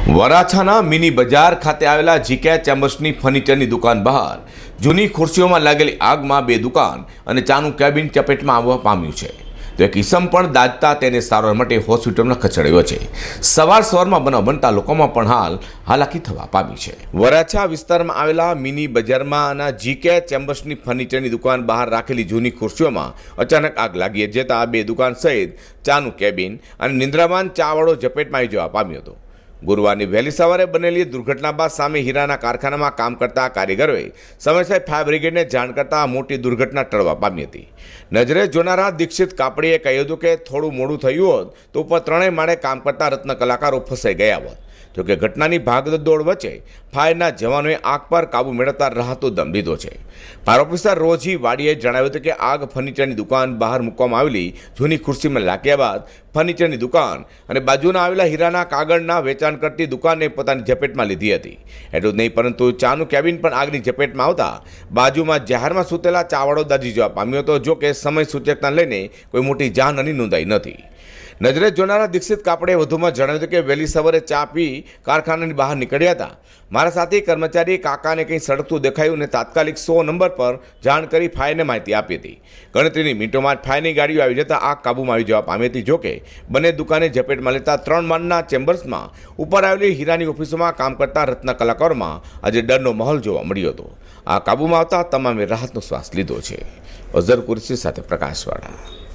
વરાછાના mini બજાર ખાતે આવેલા જીકે ચેમ્બર્સની ફર્નિચરની દુકાન બહાર જૂની ખુરશીઓમાં લાગેલી આગમાં બે દુકાન અને ચાનું કેબિન ચપેટમાં આવવા પામ્યું છે. તો એક ઇસમ પણ દાઝતા તેને સારવાર માટે હોસ્પિટલમાં ખસેડાયો છે. સવારમાં બનાવ બનતા લોકોમાં પણ હાલ હાલાકી થવા પામી છે. વરાછા વિસ્તારમાં આવેલા મિની બજારમાં જીકે ચેમ્બર્સની ફર્નિચરની દુકાન બહાર રાખેલી જૂની ખુરશીઓમાં અચાનક આગ લાગી જતા બે દુકાન સહિત ચાનું કેબિન અને નિંદ્રામાન ચાવાળો ઝપેટમાં આવી જવા પામ્યો હતો. ગુરુવારની વહેલી સવારે બનેલી દુર્ઘટના બાદ સામે હીરાના કારખાનામાં કામ કરતા કારીગરોએ સમયસર ફાયર બ્રિગેડને જાણ કરતા મોટી દુર્ઘટના ટળવા પામી હતી. નજરે જોનારા દીક્ષિત કાપડીએ કહ્યું હતું કે થોડું મોડું થયું હોત તો ઉપર ત્રણેય માળે કામ કરતા રત્ન કલાકારો ફસાઈ ગયા હોત. જોકે ઘટનાની ભાગદોડ વચ્ચે ફાયરના જવાનોએ આગ પર કાબુ મેળવતા રાહતો દમ લીધો છે. ફાયર ઓફિસર રોજી વાડીએ જણાવ્યું હતું કે આગ ફર્નિચરની દુકાન બહાર મૂકવામાં આવેલી જૂની ખુરશીમાં લાગ્યા બાદ ફર્નિચરની દુકાન અને બાજુના આવેલા હીરાના કાગળના વેચાણ કરતી દુકાનને પોતાની ઝપેટમાં લીધી હતી. એટલું જ નહીં પરંતુ ચાનું કેબિન પણ આગની ઝપેટમાં આવતા બાજુમાં જાહેરમાં સૂતેલા ચાવાળો દાઝી જવા પામ્યો હતો. જો કે સમય સૂચકતા લઈને કોઈ મોટી જાનહાનિ નોંધાઈ નથી. નજરે જોનારા દીક્ષિત કાપડે વધુમાં જણાવ્યું હતું કે વહેલી સવારે ચા પી કારખાનાની બહાર નીકળ્યા હતા. મારા સાથી કર્મચારી કાકાને કંઈ સળગતું દેખાયું અને તાત્કાલિક 100 નંબર પર જાણ કરી ફાયરને માહિતી આપી હતી. ગણતરીની મિનિટોમાં જ ફાયરની ગાડીઓ આવી જતા આગ કાબૂમાં આવી જવા પામી હતી. જોકે બંને દુકાને ઝપેટમાં લેતા 3 માળના ચેમ્બર્સમાં ઉપર આવેલી હીરાની ઓફિસોમાં કામ કરતા રત્ન કલાકારોમાં આજે ડરનો માહોલ જોવા મળ્યો હતો. આ કાબૂમાં આવતા તમામે રાહતનો શ્વાસ લીધો છે. અઝર કુરેશી સાથે પ્રકાશવાળા.